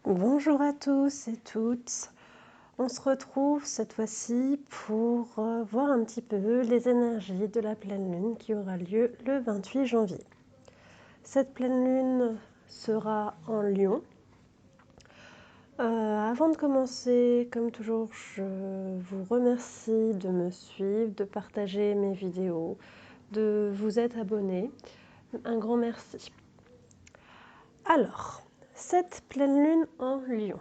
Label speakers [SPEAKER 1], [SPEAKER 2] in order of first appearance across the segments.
[SPEAKER 1] Bonjour à tous et toutes. On se retrouve cette fois-ci pour voir un petit peu les énergies de la pleine lune qui aura lieu le 28 janvier. Cette pleine lune sera en Lion. Avant de commencer, comme toujours, je vous remercie de me suivre, de partager mes vidéos, de vous être abonné. Un grand merci. Alors, cette pleine lune en Lion.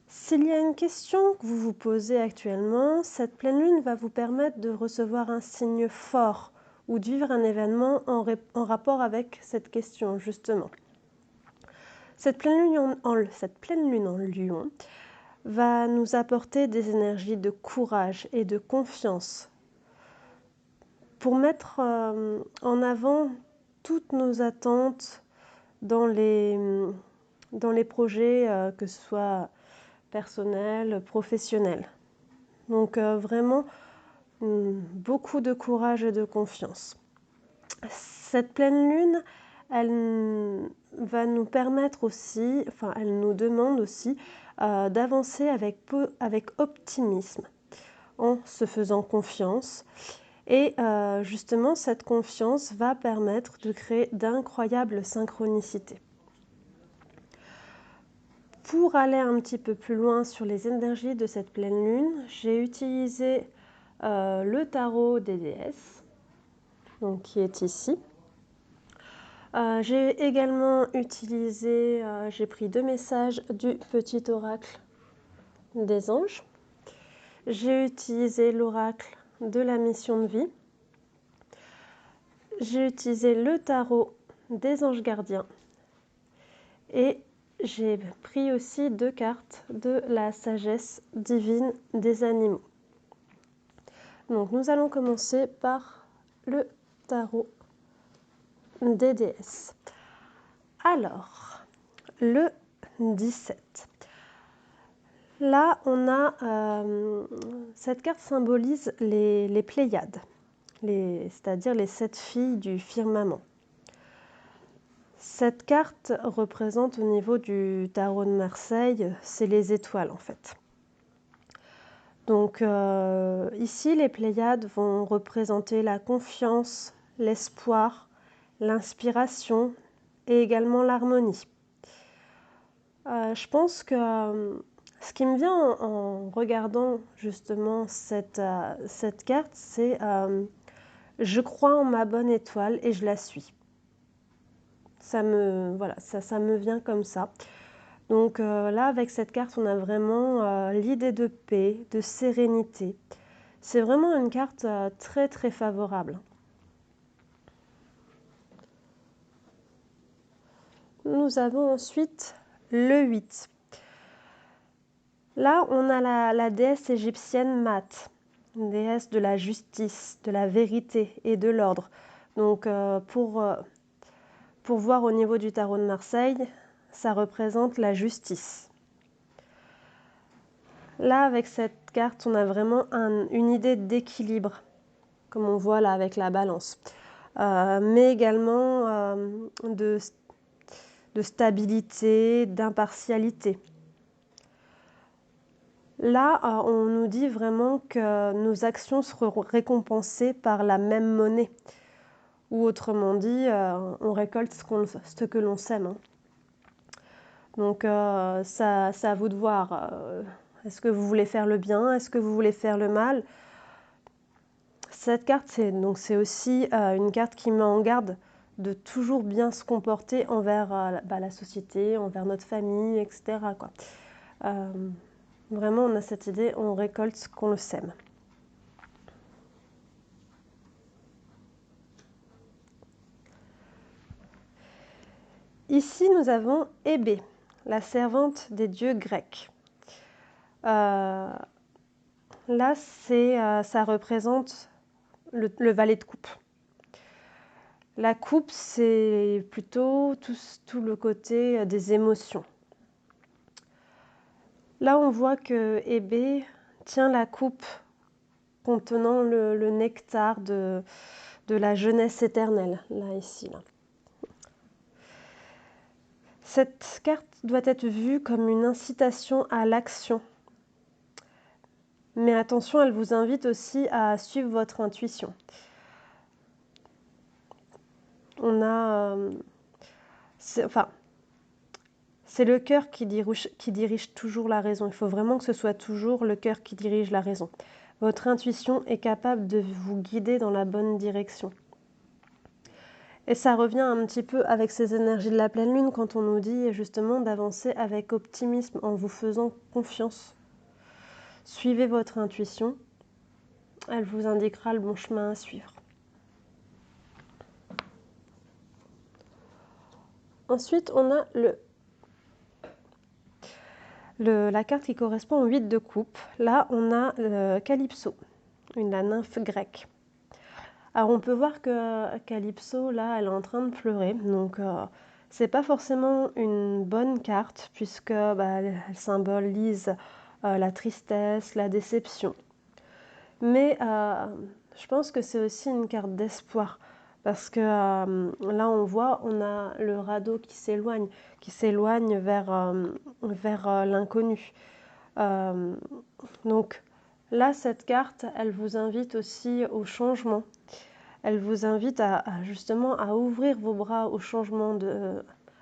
[SPEAKER 1] S'il y a une question que vous vous posez actuellement, cette pleine lune va vous permettre de recevoir un signe fort ou de vivre un événement en rapport avec cette question, justement. Cette pleine lune en Lion va nous apporter des énergies de courage et de confiance pour mettre en avant toutes nos attentes dans les projets, que ce soit personnel, professionnel. Donc vraiment beaucoup de courage et de confiance. Cette pleine lune, elle va nous permettre aussi, enfin elle nous demande aussi d'avancer avec optimisme, en se faisant confiance. Et justement, cette confiance va permettre de créer d'incroyables synchronicités. Pour aller un petit peu plus loin sur les énergies de cette pleine lune, j'ai utilisé le tarot des déesses, donc qui est ici. J'ai également utilisé, j'ai pris 2 messages du petit oracle des anges. J'ai utilisé l'oracle de la mission de vie. J'ai utilisé le tarot des anges gardiens. Et j'ai pris aussi 2 cartes de la sagesse divine des animaux. Donc nous allons commencer par le tarot des déesses. Alors, le 17. Là, on a cette carte symbolise les Pléiades, c'est-à-dire les 7 filles du firmament. Cette carte représente au niveau du tarot de Marseille, c'est les étoiles en fait. Donc ici, les Pléiades vont représenter la confiance, l'espoir, l'inspiration et également l'harmonie. Je pense que ce qui me vient en regardant justement cette carte, c'est je crois en ma bonne étoile et je la suis. Ça me vient comme ça. Donc là, avec cette carte, on a vraiment l'idée de paix, de sérénité. C'est vraiment une carte très très favorable. Nous avons ensuite le 8. Là, on a la déesse égyptienne Mat, une déesse de la justice, de la vérité et de l'ordre. Donc pour voir au niveau du tarot de Marseille, ça représente la justice. Là, avec cette carte, on a vraiment une idée d'équilibre, comme on voit là avec la balance, mais également de stabilité, d'impartialité. Là, on nous dit vraiment que nos actions seront récompensées par la même monnaie, ou autrement dit, on récolte ce que l'on sème. Donc, c'est à vous de voir. Est-ce que vous voulez faire le bien? Est-ce que vous voulez faire le mal? Cette carte, c'est aussi une carte qui met en garde de toujours bien se comporter envers la société, envers notre famille, etc. quoi. Vraiment, on a cette idée, on récolte ce qu'on le sème. Ici, nous avons Hébé, la servante des dieux grecs. Là, ça représente le valet de coupe. La coupe, c'est plutôt tout le côté des émotions. Là, on voit que Hébé tient la coupe contenant le nectar de la jeunesse éternelle, là, ici. Là. Cette carte doit être vue comme une incitation à l'action. Mais attention, elle vous invite aussi à suivre votre intuition. On a... c'est le cœur qui dirige toujours la raison. Il faut vraiment que ce soit toujours le cœur qui dirige la raison. Votre intuition est capable de vous guider dans la bonne direction. Et ça revient un petit peu avec ces énergies de la pleine lune quand on nous dit justement d'avancer avec optimisme en vous faisant confiance. Suivez votre intuition, elle vous indiquera le bon chemin à suivre. Ensuite, on a la carte qui correspond au 8 de coupe. Là, on a le Calypso, la nymphe grecque. Alors, on peut voir que Calypso, là, elle est en train de pleurer. Donc, c'est pas forcément une bonne carte puisque elle symbolise la tristesse, la déception. Mais je pense que c'est aussi une carte d'espoir. Parce que là, on a le radeau qui s'éloigne vers l'inconnu. Donc là, cette carte, elle vous invite aussi au changement. Elle vous invite justement à ouvrir vos bras au changement,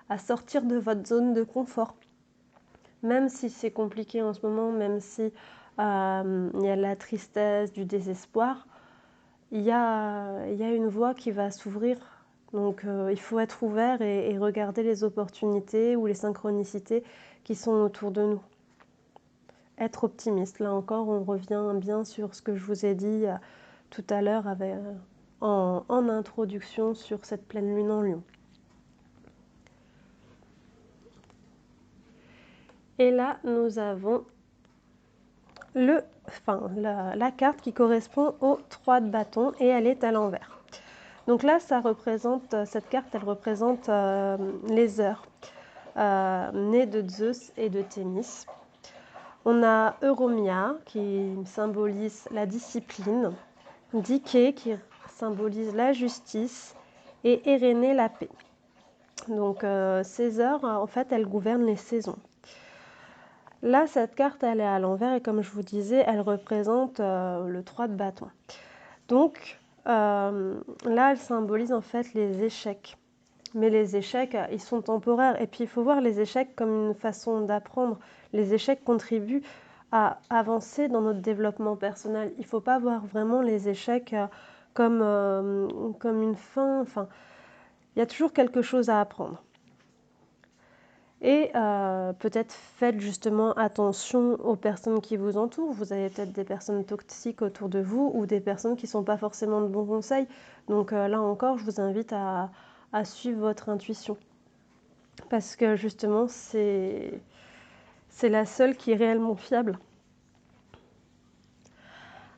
[SPEAKER 1] à sortir de votre zone de confort. Même si c'est compliqué en ce moment, même si il y a de la tristesse, du désespoir, il y a une voie qui va s'ouvrir. Donc il faut être ouvert et regarder les opportunités ou les synchronicités qui sont autour de nous. Être optimiste. Là encore, on revient bien sur ce que je vous ai dit tout à l'heure en introduction sur cette pleine lune en Lion. Et là, nous avons la carte qui correspond au 3 de bâton et elle est à l'envers. Donc là, cette carte, elle représente les heures nées de Zeus et de Thémis. On a Euromia qui symbolise la discipline, Dike qui symbolise la justice et Érénée la paix. Donc ces heures, en fait, elles gouvernent les saisons. Là, cette carte, elle est à l'envers et comme je vous disais, elle représente le 3 de bâton. Donc là, elle symbolise en fait les échecs. Mais les échecs, ils sont temporaires. Et puis, il faut voir les échecs comme une façon d'apprendre. Les échecs contribuent à avancer dans notre développement personnel. Il ne faut pas voir vraiment les échecs comme une fin. Enfin, il y a toujours quelque chose à apprendre. Et peut-être faites justement attention aux personnes qui vous entourent. Vous avez peut-être des personnes toxiques autour de vous ou des personnes qui ne sont pas forcément de bons conseils. Donc là encore, je vous invite à suivre votre intuition. Parce que justement, c'est la seule qui est réellement fiable.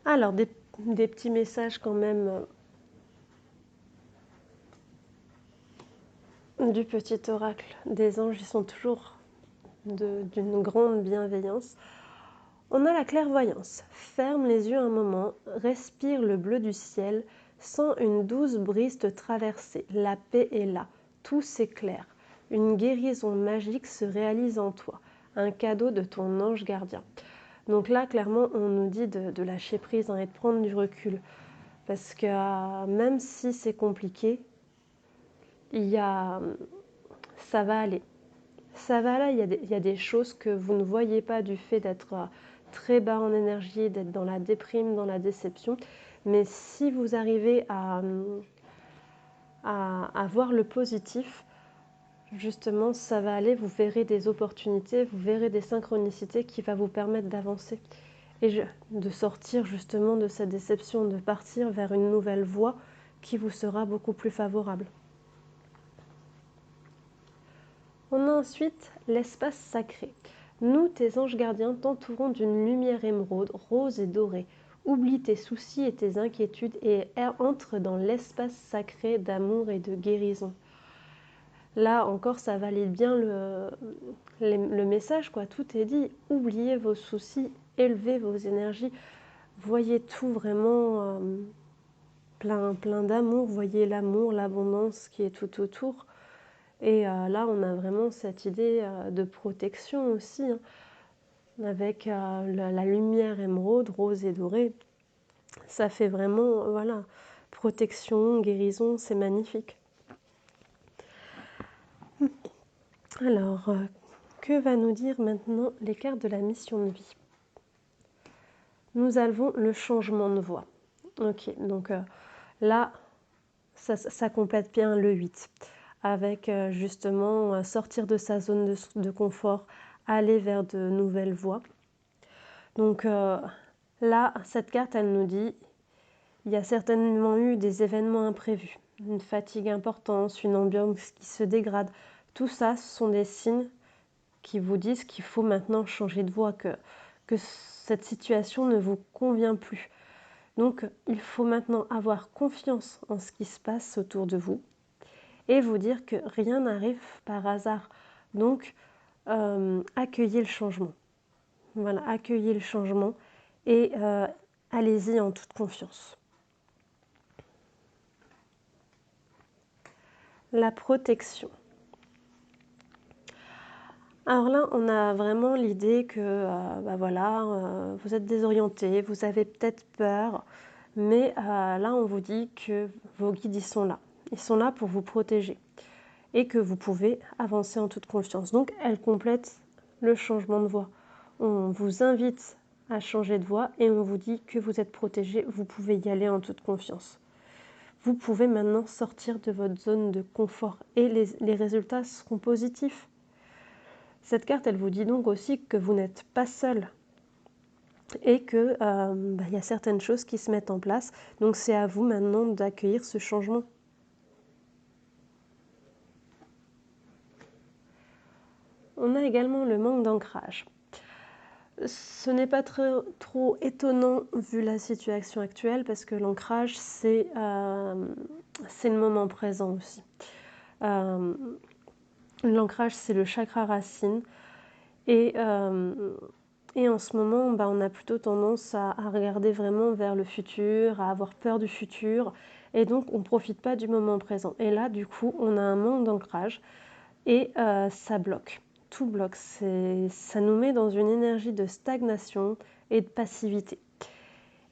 [SPEAKER 1] Alors, des petits messages quand même du petit oracle des anges. Ils sont toujours d'une grande bienveillance. On a la clairvoyance. Ferme les yeux un moment, respire le bleu du ciel, sens une douce brise te traverser. La paix est là, tout s'éclaire. Une guérison magique se réalise en toi, un cadeau de ton ange gardien. Donc là, clairement, on nous dit de lâcher prise et de prendre du recul. Parce que même si c'est compliqué, ça va aller. Ça va là, il y a des choses que vous ne voyez pas du fait d'être très bas en énergie, d'être dans la déprime, dans la déception. Mais si vous arrivez à voir le positif, justement, ça va aller, vous verrez des opportunités, vous verrez des synchronicités qui vont vous permettre d'avancer et de sortir justement de cette déception, de partir vers une nouvelle voie qui vous sera beaucoup plus favorable. On a ensuite l'espace sacré. Nous, tes anges gardiens, t'entourons d'une lumière émeraude, rose et dorée. Oublie tes soucis et tes inquiétudes et entre dans l'espace sacré d'amour et de guérison. Là encore, ça valide bien le message, quoi. Tout est dit. Oubliez vos soucis, élevez vos énergies. Voyez tout vraiment plein d'amour. Voyez l'amour, l'abondance qui est tout autour. Et là, on a vraiment cette idée de protection aussi, hein, avec la lumière émeraude, rose et dorée. Ça fait vraiment, voilà, protection, guérison, c'est magnifique. Alors, que va nous dire maintenant les cartes de la mission de vie? Nous avons le changement de voie. Ok, donc là, ça complète bien le 8, avec justement sortir de sa zone de confort, aller vers de nouvelles voies. Donc là, cette carte, elle nous dit, il y a certainement eu des événements imprévus, une fatigue importante, une ambiance qui se dégrade. Tout ça, ce sont des signes qui vous disent qu'il faut maintenant changer de voie, que cette situation ne vous convient plus. Donc, il faut maintenant avoir confiance en ce qui se passe autour de vous et vous dire que rien n'arrive par hasard. Donc, accueillez le changement. Voilà, accueillez le changement et allez-y en toute confiance. La protection. Alors là, on a vraiment l'idée que vous êtes désorienté, vous avez peut-être peur, mais là, on vous dit que vos guides, ils sont là. Ils sont là pour vous protéger et que vous pouvez avancer en toute confiance. Donc, elle complète le changement de voie. On vous invite à changer de voie et on vous dit que vous êtes protégé, vous pouvez y aller en toute confiance. Vous pouvez maintenant sortir de votre zone de confort et les résultats seront positifs. Cette carte, elle vous dit donc aussi que vous n'êtes pas seul et que y a certaines choses qui se mettent en place. Donc c'est à vous maintenant d'accueillir ce changement. On a également le manque d'ancrage. Ce n'est pas trop étonnant vu la situation actuelle parce que l'ancrage, c'est le moment présent aussi. L'ancrage, c'est le chakra racine. Et en ce moment, on a plutôt tendance à regarder vraiment vers le futur, à avoir peur du futur. Et donc, on ne profite pas du moment présent. Et là, du coup, on a un manque d'ancrage et ça bloque. Tout bloque. Ça nous met dans une énergie de stagnation et de passivité.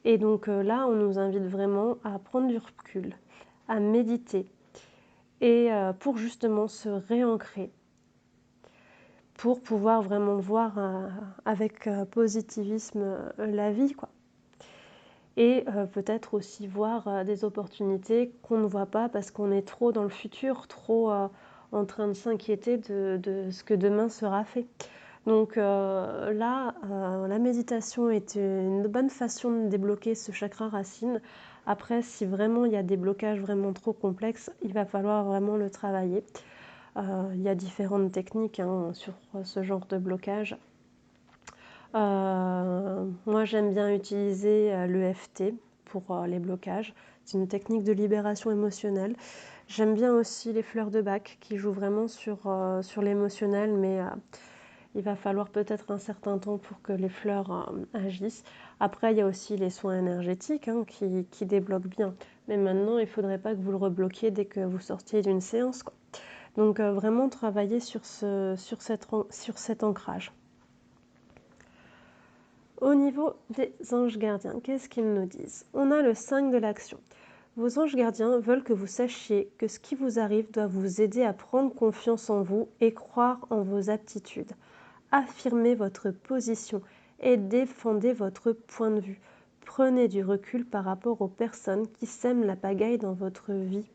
[SPEAKER 1] Et donc là, on nous invite vraiment à prendre du recul, à méditer et pour justement se réancrer, pour pouvoir vraiment voir avec positivisme la vie, quoi. Et peut-être aussi voir des opportunités qu'on ne voit pas parce qu'on est trop dans le futur, trop en train de s'inquiéter de ce que demain sera fait. Donc là, la méditation est une bonne façon de débloquer ce chakra racine. Après, si vraiment il y a des blocages vraiment trop complexes, il va falloir vraiment le travailler. Il y a différentes techniques sur ce genre de blocage. Moi, j'aime bien utiliser l'EFT pour les blocages. C'est une technique de libération émotionnelle. J'aime bien aussi les fleurs de Bach qui jouent vraiment sur l'émotionnel, mais il va falloir peut-être un certain temps pour que les fleurs agissent. Après, il y a aussi les soins énergétiques qui débloquent bien. Mais maintenant, il ne faudrait pas que vous le rebloquiez dès que vous sortiez d'une séance, quoi. Donc vraiment travailler sur cet ancrage. Au niveau des anges gardiens, qu'est-ce qu'ils nous disent? On a le 5 de l'action. Vos anges gardiens veulent que vous sachiez que ce qui vous arrive doit vous aider à prendre confiance en vous et croire en vos aptitudes. Affirmez votre position et défendez votre point de vue. Prenez du recul par rapport aux personnes qui sèment la pagaille dans votre vie.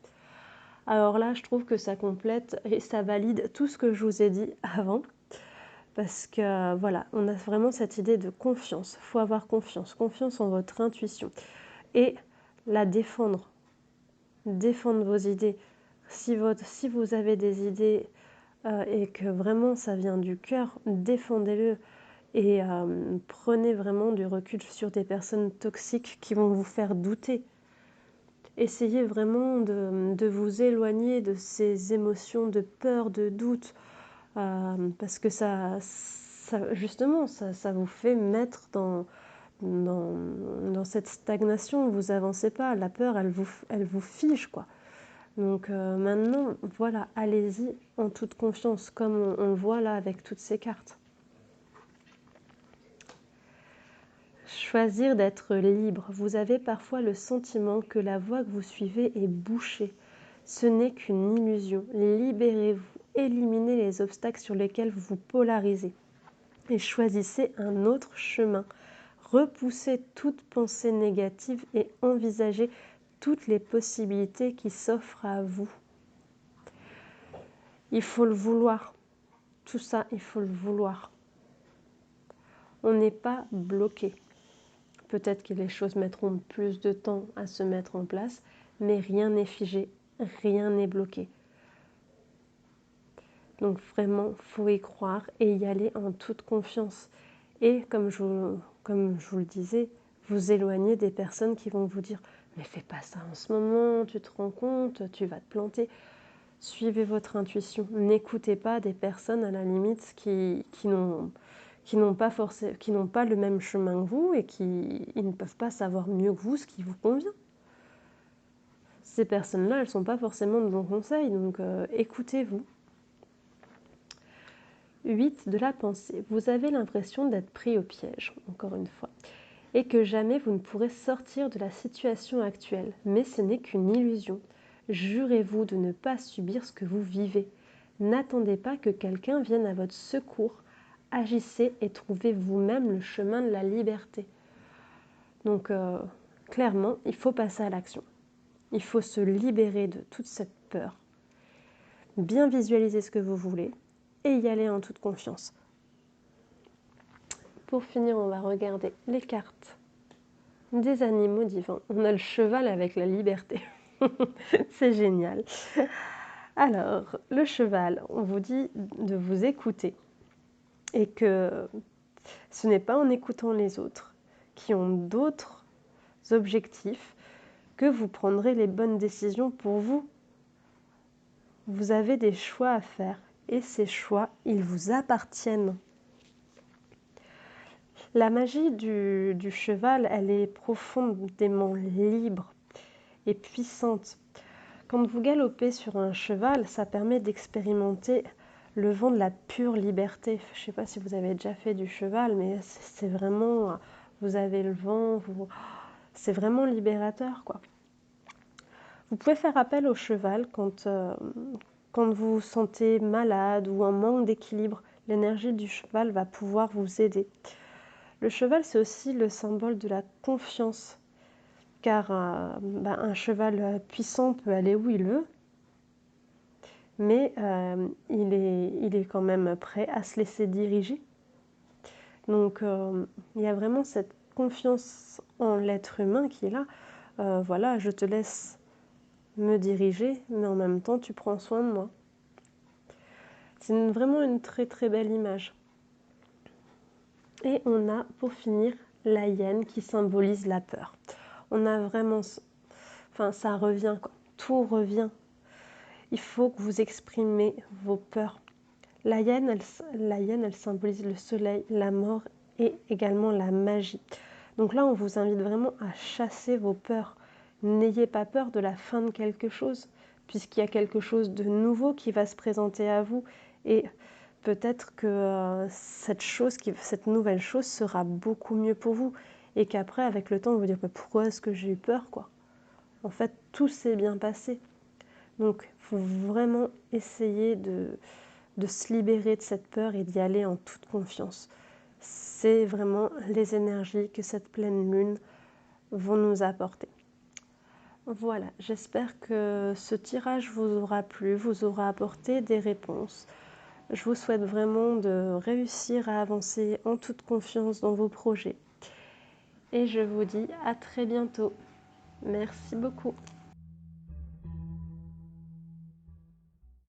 [SPEAKER 1] Alors là, je trouve que ça complète et ça valide tout ce que je vous ai dit avant. Parce que voilà, on a vraiment cette idée de confiance. Il faut avoir confiance en votre intuition et la défendre. Défendre vos idées. Si vous avez des idées et que vraiment ça vient du cœur, défendez-le et prenez vraiment du recul sur des personnes toxiques qui vont vous faire douter. Essayez vraiment de vous éloigner de ces émotions de peur, de doute, parce que justement, ça vous fait mettre dans cette stagnation, vous avancez pas, la peur, elle vous fige, quoi. Donc maintenant, voilà, allez-y en toute confiance, comme on le voit là avec toutes ces cartes. Choisir d'être libre. Vous avez parfois le sentiment que la voie que vous suivez est bouchée. Ce n'est qu'une illusion. Libérez-vous, éliminez les obstacles sur lesquels vous vous polarisez et choisissez un autre chemin. Repoussez toute pensée négative et envisagez toutes les possibilités qui s'offrent à vous. Il faut le vouloir. Tout ça, il faut le vouloir. On n'est pas bloqué. Peut-être que les choses mettront plus de temps à se mettre en place, mais rien n'est figé, rien n'est bloqué. Donc vraiment, il faut y croire et y aller en toute confiance. Et comme je vous le disais, vous éloigner des personnes qui vont vous dire « mais fais pas ça en ce moment, tu te rends compte, tu vas te planter ». Suivez votre intuition. N'écoutez pas des personnes à la limite qui n'ont pas le même chemin que vous et ils ne peuvent pas savoir mieux que vous ce qui vous convient. Ces personnes-là, elles ne sont pas forcément de bons conseils, donc écoutez-vous. 8. De la pensée. Vous avez l'impression d'être pris au piège, encore une fois, et que jamais vous ne pourrez sortir de la situation actuelle. Mais ce n'est qu'une illusion. Jurez-vous de ne pas subir ce que vous vivez. N'attendez pas que quelqu'un vienne à votre secours. Agissez et trouvez vous-même le chemin de la liberté. Donc, clairement, il faut passer à l'action. Il faut se libérer de toute cette peur. Bien visualiser ce que vous voulez et y aller en toute confiance. Pour finir, on va regarder les cartes des animaux divins. On a le cheval avec la liberté. C'est génial. Alors, le cheval, on vous dit de vous écouter et que ce n'est pas en écoutant les autres qui ont d'autres objectifs que vous prendrez les bonnes décisions pour vous. Vous avez des choix à faire et ces choix, ils vous appartiennent. La magie du cheval, elle est profondément libre et puissante. Quand vous galopez sur un cheval, ça permet d'expérimenter le vent de la pure liberté. Je ne sais pas si vous avez déjà fait du cheval, mais c'est vraiment... Vous avez le vent, c'est vraiment libérateur, quoi. Vous pouvez faire appel au cheval quand vous vous sentez malade ou en manque d'équilibre. L'énergie du cheval va pouvoir vous aider. Le cheval, c'est aussi le symbole de la confiance, car un cheval puissant peut aller où il veut, mais il est quand même prêt à se laisser diriger. Donc, il y a vraiment cette confiance en l'être humain qui est là. Voilà, je te laisse me diriger, mais en même temps, tu prends soin de moi. C'est vraiment une très très belle image. Et on a, pour finir, la hyène qui symbolise la peur. On a vraiment... Enfin, ça revient, quoi. Tout revient. Il faut que vous exprimez vos peurs. La hyène, elle symbolise le soleil, la mort et également la magie. Donc là, on vous invite vraiment à chasser vos peurs. N'ayez pas peur de la fin de quelque chose, puisqu'il y a quelque chose de nouveau qui va se présenter à vous. Et peut-être que cette nouvelle chose sera beaucoup mieux pour vous. Et qu'après, avec le temps, vous vous direz pourquoi est-ce que j'ai eu peur, quoi. En fait, tout s'est bien passé. Donc, il faut vraiment essayer de se libérer de cette peur et d'y aller en toute confiance. C'est vraiment les énergies que cette pleine lune vont nous apporter. Voilà, j'espère que ce tirage vous aura plu, vous aura apporté des réponses. Je vous souhaite vraiment de réussir à avancer en toute confiance dans vos projets. Et je vous dis à très bientôt. Merci beaucoup.